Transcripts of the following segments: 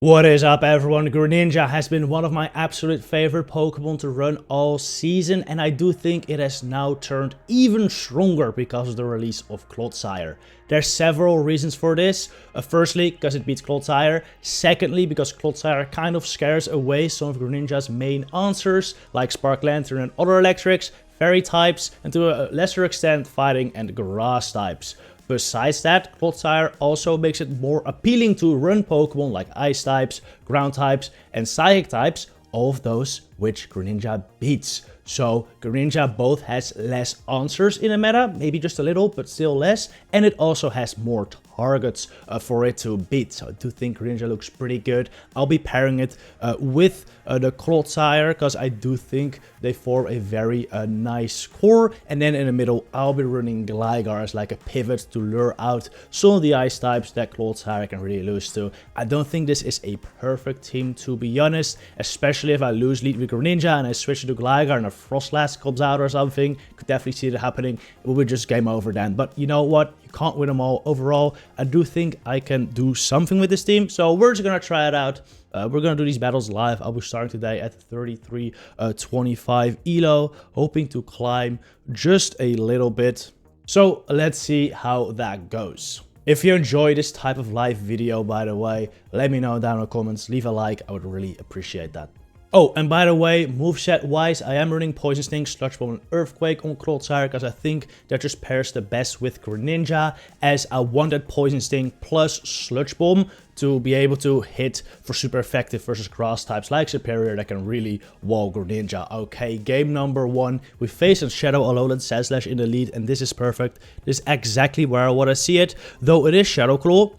What is up everyone, Greninja has been one of my absolute favorite Pokemon to run all season, and I do think it has now turned even stronger because of the release of Clodsire. There's several reasons for this. Firstly, because it beats Clodsire. Secondly, because Clodsire kind of scares away some of Greninja's main answers, like Spark Lanturn and other electrics, fairy types, and to a lesser extent fighting and grass types. Besides that, Clodsire also makes it more appealing to run Pokemon like Ice types, Ground types, and Psychic types, all of those which Greninja beats. So Greninja both has less answers in the meta, maybe just a little, but still less, and it also has more targets for it to beat. So I do think Greninja looks pretty good. I'll be pairing it with the Clodsire because I do think they form a very nice core, and then in the middle I'll be running Gligar as like a pivot to lure out some of the ice types that Clodsire can really lose to. I don't think this is a perfect team, to be honest, especially if I lose lead with Greninja and I switch to Gligar and a Frostlass comes out or something. Could definitely see it happening. It will be just game over then, but you know what, you can't win them all. Overall, I do think I can do something with this team, so we're just gonna try it out. We're gonna do these battles live. I'll be starting today at 33.25 elo, hoping to climb just a little bit. So let's see how that goes. If you enjoy this type of live video, by the way, let me know down in the comments. Leave a like, I would really appreciate that. Oh, and by the way, moveset wise, I am running Poison Sting, Sludge Bomb, and Earthquake on Clodsire because I think that just pairs the best with Greninja, as I wanted Poison Sting plus Sludge Bomb to be able to hit for super effective versus grass types like Superior that can really wall Greninja. Okay, game number 1. We face a Shadow Alolan Sandslash in the lead, and this is perfect. This is exactly where I want to see it, though it is Shadow Claw.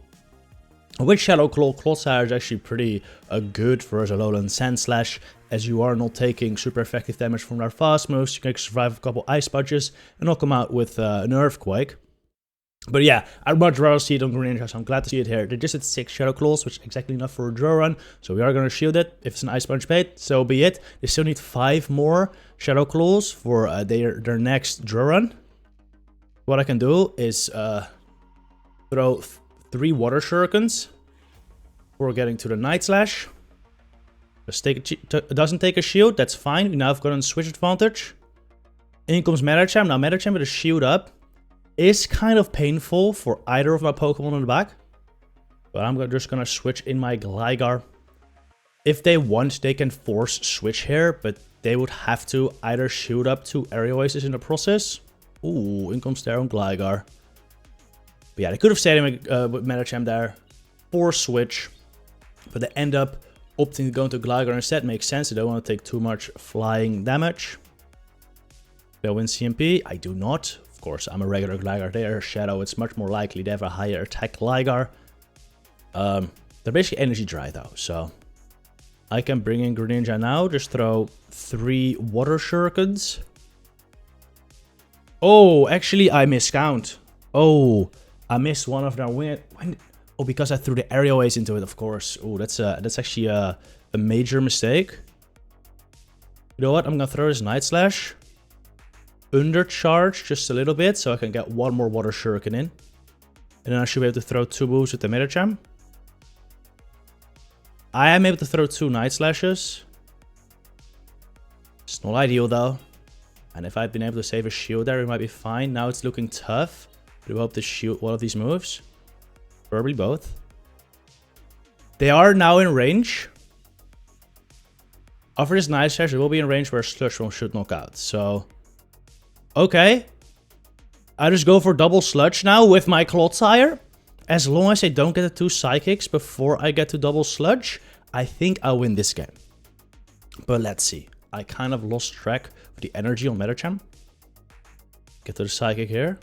With Shadow Claw, Clodsire is actually pretty good versus Alolan Sandslash, as you are not taking super effective damage from their fast moves. You can survive a couple Ice Punches and knock them out with an Earthquake. But yeah, I'd much rather see it on Greninja, so I'm glad to see it here. They just had 6 Shadow Claws, which is exactly enough for a draw run, so we are going to shield it. If it's an Ice Punch bait, so be it. They still need 5 more Shadow Claws for their next draw run. What I can do is throw 3 Water Shurikens before getting to the Night Slash. Doesn't take a shield, that's fine. We now have got a switch advantage. In comes Medicham. Now Medicham with a shield up is kind of painful for either of my Pokemon in the back. But I'm just gonna switch in my Gligar. If they want, they can force switch here, but they would have to either shield up 2 Aerial Aces in the process. Ooh, in comes there on Gligar. But yeah, they could have stayed with Medicham there for switch, but they end up opting to go into Gligar instead. Makes sense. They don't want to take too much flying damage. They'll win CMP. I do not. Of course, I'm a regular Gligar. They are Shadow. It's much more likely they have a higher attack Gligar. They're basically energy dry though, so I can bring in Greninja now. Just throw 3 Water Shurikens. Oh, actually, I miscount. Oh, I missed one of their Oh, because I threw the Aerial Ace into it, of course. Oh, that's actually a major mistake. You know what? I'm gonna throw this Night Slash. Undercharge just a little bit, so I can get 1 more Water Shuriken in. And then I should be able to throw 2 moves with the Medicham. I am able to throw 2 Night Slashes. It's not ideal though. And if I'd been able to save a shield there, it might be fine. Now it's looking tough. We hope to shield one of these moves. Probably both. They are now in range. After this Night Slash, it will be in range where Sludge Bomb should knock out. So, okay. I just go for double Sludge now with my Clodsire. As long as I don't get the 2 Psychics before I get to double Sludge, I think I'll win this game. But let's see. I kind of lost track of the energy on Medicham. Get to the Psychic here.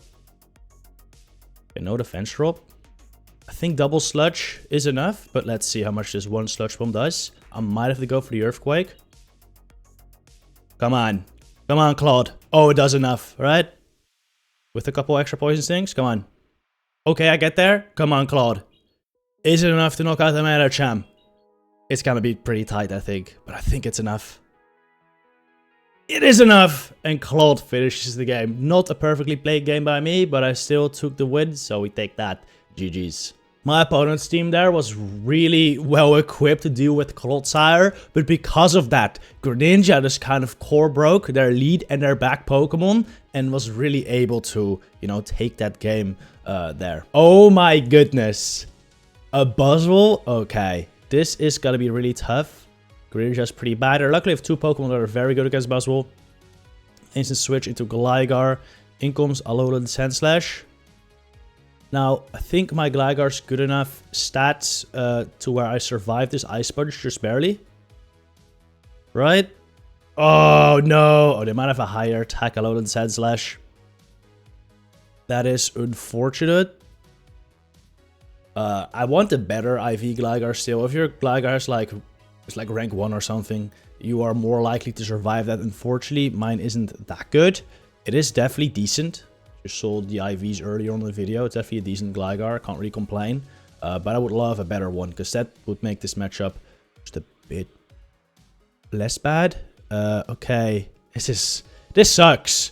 Okay, no defense drop. I think double Sludge is enough, but let's see how much this 1 Sludge Bomb does. I might have to go for the Earthquake. Come on. Come on, Claude. Oh, it does enough, right? With a couple extra Poison Stings. Come on. Okay, I get there. Come on, Claude. Is it enough to knock out the Medicham? It's gonna be pretty tight, I think. But I think it's enough. It is enough! And Claude finishes the game. Not a perfectly played game by me, but I still took the win, so we take that. GG's. My opponent's team there was really well equipped to deal with Clodsire, but because of that, Greninja just kind of core broke their lead and their back Pokemon and was really able to, you know, take that game there. Oh my goodness. A Buzzwole? Okay. This is gonna be really tough. Greninja's pretty bad. I luckily have two Pokemon that are very good against Buzzwole. Instant switch into Gligar. In comes Alolan Sandslash. Now, I think my Gligar's good enough stats to where I survived this Ice Punch just barely. Right? Oh, no. Oh, they might have a higher attack Alolan Sandslash. That is unfortunate. I want a better IV Gligar still. If your Gligar is like rank 1 or something, you are more likely to survive that. Unfortunately, mine isn't that good. It is definitely decent. Just sold the IVs earlier on in the video. It's definitely a decent Gligar. Can't really complain. But I would love a better one, because that would make this matchup just a bit less bad. Okay. This sucks.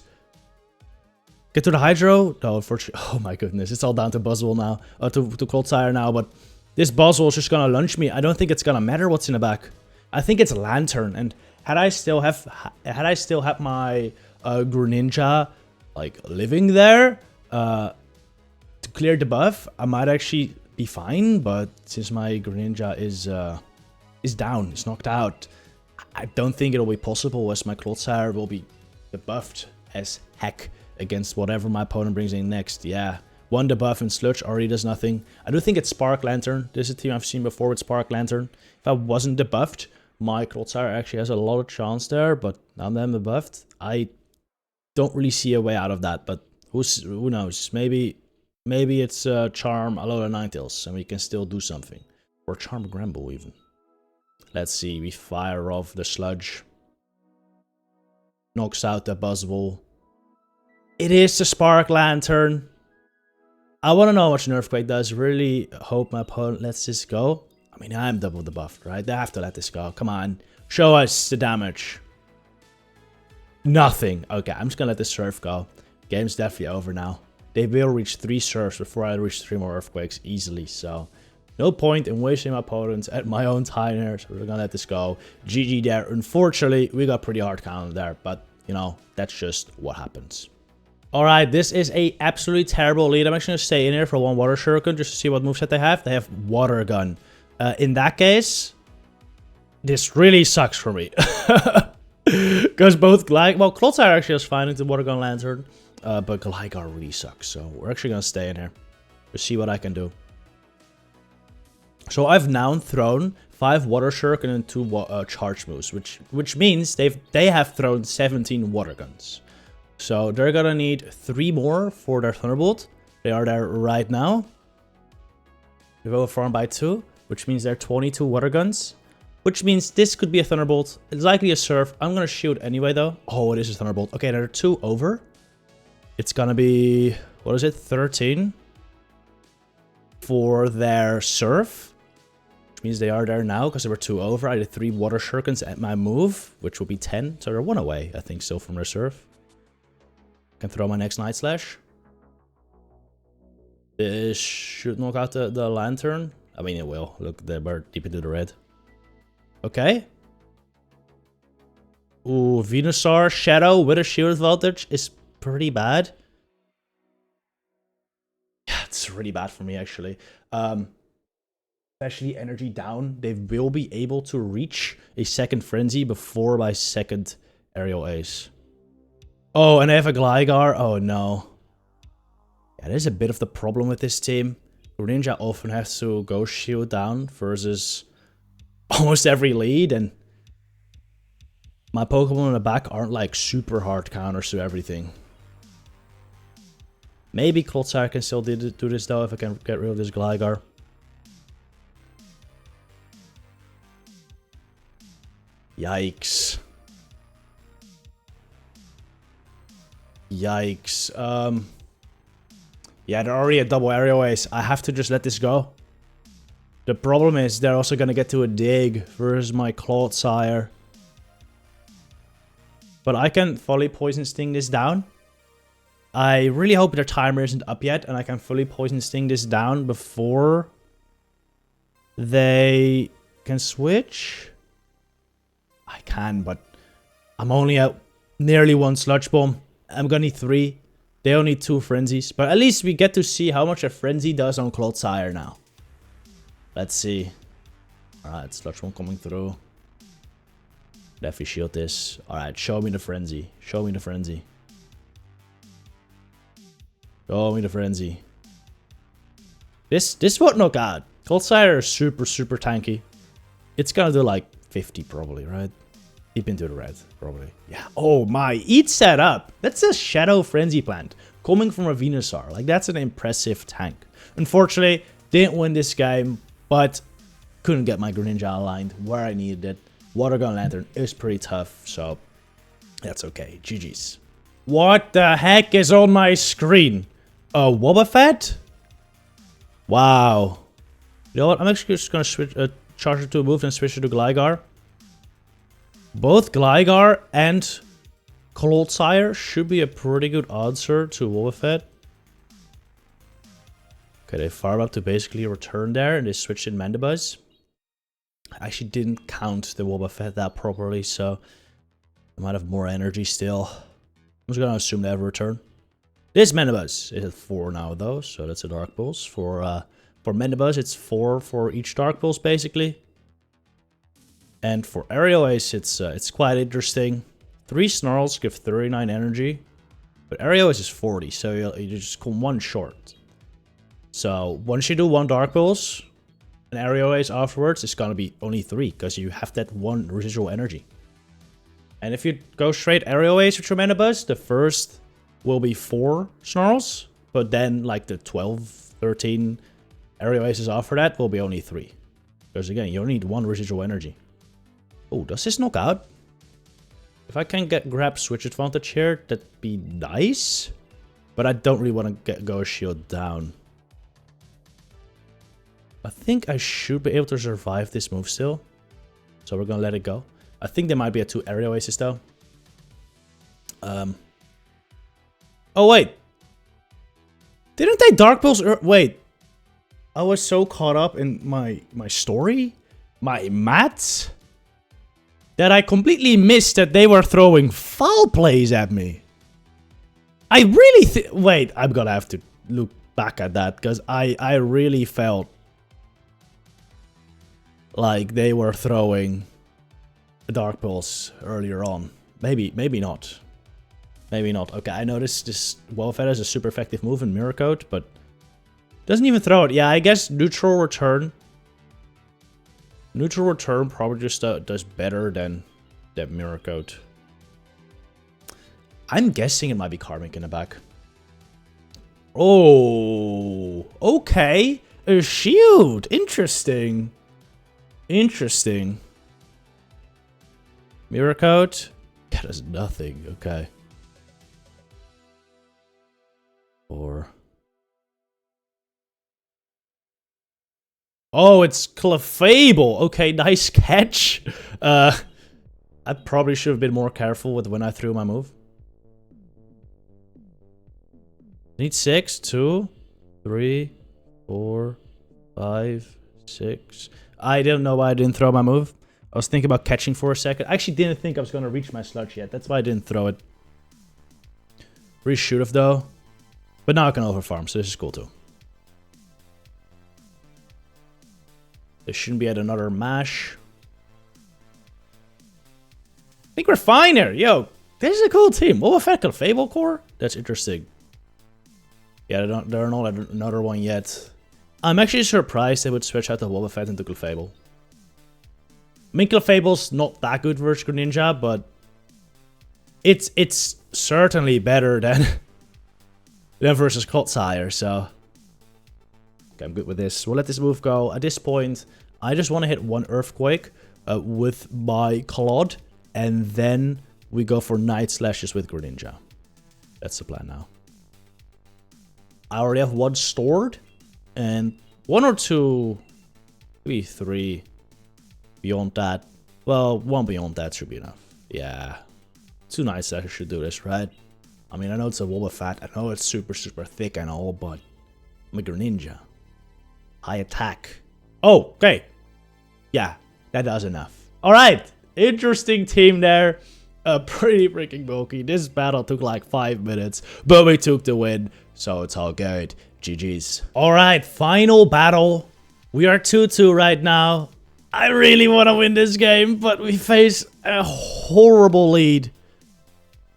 Get to the Hydro? No, unfortunately. Oh my goodness. It's all down to Buzzwole now. To Clodsire now. But this Buzzwole is just going to lunch me. I don't think it's going to matter what's in the back. I think it's Lanturn. And had I still had my Greninja like living there to clear the buff, I might actually be fine. But since my Greninja is down, it's knocked out, I don't think it'll be possible, as my Clodsire will be debuffed as heck against whatever my opponent brings in next. Yeah, one debuff and Sludge already does nothing. I do think it's Spark Lanturn. This is a team I've seen before with Spark Lanturn. If I wasn't debuffed, my Clodsire actually has a lot of chance there, but now that I'm debuffed, I don't really see a way out of that. But who knows? Maybe it's Charm Alola Ninetales, and we can still do something. Or Charm Gramble even. Let's see, we fire off the Sludge. Knocks out the Buzzwole. It is the Spark Lanturn. I want to know how much Nerfquake does. Really hope my opponent lets this go. I mean, I'm double debuffed, right? They have to let this go. Come on. Show us the damage. Nothing. Okay, I'm just going to let this Surf go. Game's definitely over now. They will reach 3 Surfs before I reach 3 more Earthquakes easily. So, no point in wasting my opponents at my own time here. So we're going to let this go. GG there. Unfortunately, we got pretty hard counter there. But, you know, that's just what happens. Alright, this is a absolutely terrible lead. I'm actually going to stay in here for one Water Shuriken just to see what moveset they have. They have Water Gun. In that case, this really sucks for me. Because both Clodsire actually has fine into Water Gun Lanturn. But Gligar really sucks. So we're actually going to stay in here to see what I can do. So I've now thrown 5 Water Shuriken and 2 Charge moves. Which means they have thrown 17 Water Guns. So they're gonna need 3 more for their Thunderbolt. They are there right now. They will farm by 2, which means they're 22 Water Guns. Which means this could be a Thunderbolt. It's likely a Surf. I'm gonna shoot anyway though. Oh, it is a Thunderbolt. Okay, there are 2 over. It's gonna be, what is it, 13 for their Surf. Which means they are there now because there were 2 over. I did 3 Water Shurikens at my move, which will be 10. So they're 1 away, I think, still from their Surf. Can throw my next Night Slash. This should knock out the Lanturn. I mean, it will. Look, they're deep into the red. Okay. Ooh, Venusaur Shadow with a shield advantage is pretty bad. Yeah, it's really bad for me, actually. Especially energy down. They will be able to reach a second Frenzy before my second Aerial Ace. Oh, and I have a Gligar. Oh, no. Yeah, there's a bit of the problem with this team. Greninja often has to go shield down versus almost every lead. And my Pokemon in the back aren't like super hard counters to everything. Maybe Clodsire can still do this though if I can get rid of this Gligar. Yikes. Yikes. Yeah, they're already a double Aerial Ace. I have to just let this go. The problem is they're also going to get to a Dig versus my Clodsire. But I can fully Poison Sting this down. I really hope their timer isn't up yet and I can fully Poison Sting this down before They can switch. I can, but I'm only at nearly 1 Sludge Bomb. I'm gonna need 3. They only need 2 Frenzies. But at least we get to see how much a Frenzy does on Clodsire now. Let's see. Alright, Sludge Bomb coming through. Definitely shield this. Alright, show me the Frenzy. Show me the Frenzy. Show me the Frenzy. This won't knock out. Clodsire is super, super tanky. It's gonna do like 50 probably, right? Deep into the red, probably. Yeah. Oh my, eat set up. That's a Shadow Frenzy plant coming from a Venusaur. Like, that's an impressive tank. Unfortunately, didn't win this game, but couldn't get my Greninja aligned where I needed it. Water Gun Lanturn is pretty tough, so that's okay. GG's. What the heck is on my screen? A Wobbuffet? Wow. You know what? I'm actually just gonna switch, charge it to a move and switch it to Gligar. Both Gligar and Clodsire should be a pretty good answer to Wobbuffet. Okay, they farm up to basically return there, and they switched in Mandibuzz. I actually didn't count the Wobbuffet that properly, so I might have more energy still. I'm just gonna assume they have a return. This Mandibuzz is at 4 now, though, so that's a Dark Pulse. For Mandibuzz, it's 4 for each Dark Pulse, basically. And for Aerial Ace, it's quite interesting. 3 Snarls give 39 energy, but Aerial Ace is 40, so you just come 1 short. So once you do 1 Dark Pulse, an Aerial Ace afterwards, it's gonna be only 3, because you have that 1 residual energy. And if you go straight Aerial Ace with your Mandibuzz, the first will be 4 Snarls, but then like the 12, 13 Aerial Aces after that will be only 3. Because again, you only need 1 residual energy. Oh, does this knock out? If I can grab switch advantage here, that'd be nice. But I don't really want to go shield down. I think I should be able to survive this move still. So we're gonna let it go. I think there might be a 2 Aerial Aces though. Oh wait. Didn't they Dark Pulse? Wait. I was so caught up in my story, my maths, that I completely missed that they were throwing foul plays at me. I really wait, I'm gonna have to look back at that, because I really felt like they were throwing a Dark Pulse earlier on. Maybe not. Maybe not. Okay, I know this Wobbuffet is a super effective move in Mirror Coat, but doesn't even throw it. Yeah, I guess Neutral Return. Neutral Return probably just does better than that Mirror Coat. I'm guessing it might be Karmic in the back. Oh, okay. A shield. Interesting. Interesting. Mirror Coat. That is nothing. Okay. Or... oh, it's Clefable. Okay, nice catch. I probably should have been more careful with when I threw my move. Need 6, 2, 3, 4, 5, 6. I didn't know why I didn't throw my move. I was thinking about catching for a second. I actually didn't think I was going to reach my sludge yet. That's why I didn't throw it. Really should have though. But now I can overfarm, so this is cool too. They shouldn't be at another mash. I think we're fine here. Yo, this is a cool team. Wobbuffet Clefable Core? That's interesting. Yeah, they're not another one yet. I'm actually surprised they would switch out the Wobbuffet into Clefable. I mean, Clefable's not that good versus Greninja, but it's certainly better than versus Clodsire, so... okay, I'm good with this. We'll let this move go. At this point, I just want to hit 1 Earthquake with my Clod, and then we go for Night Slashes with Greninja. That's the plan now. I already have 1 stored, and 1 or 2, maybe 3 beyond that. Well, 1 beyond that should be enough. Yeah, 2 Night Slashes should do this, right? I mean, I know it's a Wobbuffet, I know it's super, super thick and all, but I'm a Greninja. High attack. Oh, okay. Yeah, that does enough. Alright, interesting team there. Pretty freaking bulky. This battle took like 5 minutes, but we took the win, so it's all good. GG's. Alright, final battle. We are 2-2 right now. I really want to win this game, but we face a horrible lead.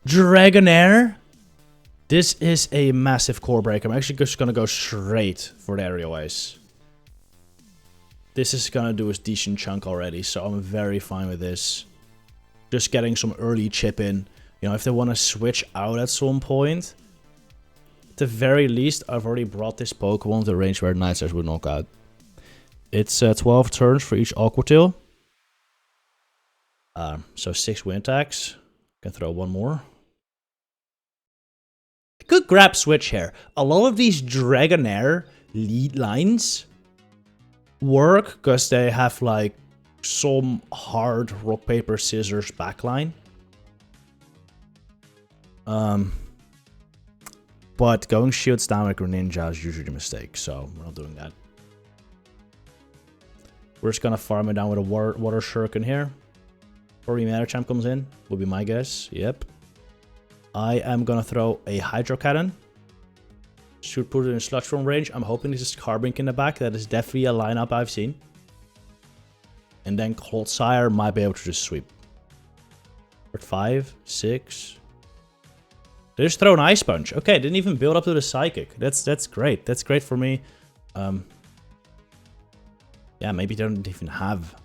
Dragonair. This is a massive core break. I'm actually just going to go straight for the aerial ace. This is going to do a decent chunk already, so I'm very fine with this. Just getting some early chip in. You know, if they want to switch out at some point, at the very least, I've already brought this Pokemon to the range where Niantic would knock out. It's 12 turns for each Aqua Tail. So 6 wind attacks. Can throw one more. Good grab switch here. A lot of these Dragonair lead lines work because they have like some hard rock paper scissors backline. But going shields down with Greninja is usually a mistake, so we're not doing that. We're just gonna farm it down with a water shuriken here. Before Medicham comes in, would be my guess. Yep. I am gonna throw a Hydro Cannon. Should put it in Sludge Storm range. I'm hoping this is Carbink in the back. That is definitely a lineup I've seen. And then Clodsire might be able to just sweep. 5, 6. They just throw an Ice Punch. Okay, didn't even build up to the Psychic. That's great. That's great for me. Yeah, maybe they don't even have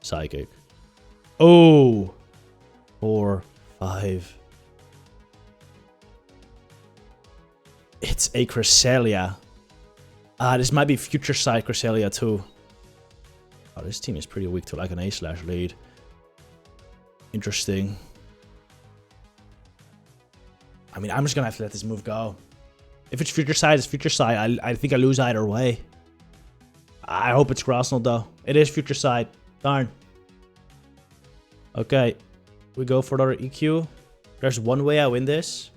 Psychic. Oh! 4, 5. It's a Cresselia. This might be Future Sight Cresselia too. Oh, this team is pretty weak to like an A-slash lead. Interesting. I mean, I'm just gonna have to let this move go. If it's Future Sight, it's Future Sight. I think I lose either way. I hope it's Grasnell though. It is Future Sight. Darn. Okay. We go for another EQ. There's one way I win this.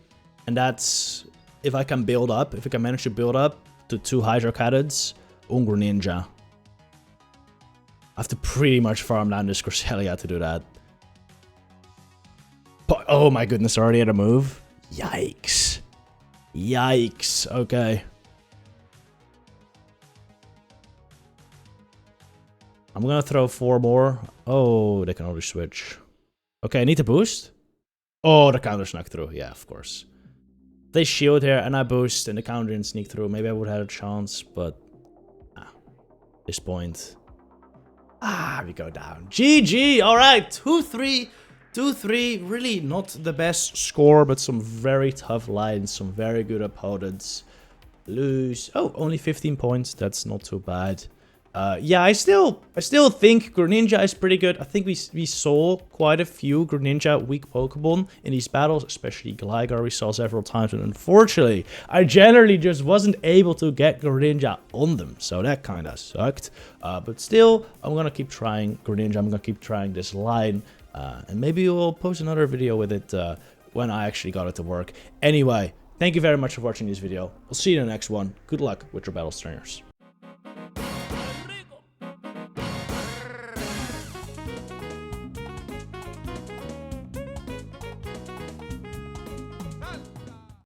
And that's if I can build up. If I can manage to build up to 2 Hydro Cannons on Greninja. I have to pretty much farm down this Cresselia to do that. But, oh my goodness, already at a move? Yikes. Yikes. Okay. I'm gonna throw 4 more. Oh, they can already switch. Okay, I need to boost. Oh, the counter snuck through. Yeah, of course. They shield here and I boost and the counter didn't sneak through. Maybe I would have had a chance, but... this point... we go down. GG! Alright, 2-3. 2-3. Really not the best score, but some very tough lines. Some very good opponents. Lose. Oh, only 15 points. That's not too bad. Yeah, I still think Greninja is pretty good. I think we saw quite a few Greninja weak Pokemon in these battles, especially Gligar we saw several times, and unfortunately, I generally just wasn't able to get Greninja on them, so that kind of sucked. But still, I'm gonna keep trying Greninja. I'm gonna keep trying this line, and maybe we'll post another video with it when I actually got it to work. Anyway, thank you very much for watching this video. I'll see you in the next one. Good luck with your battle trainers.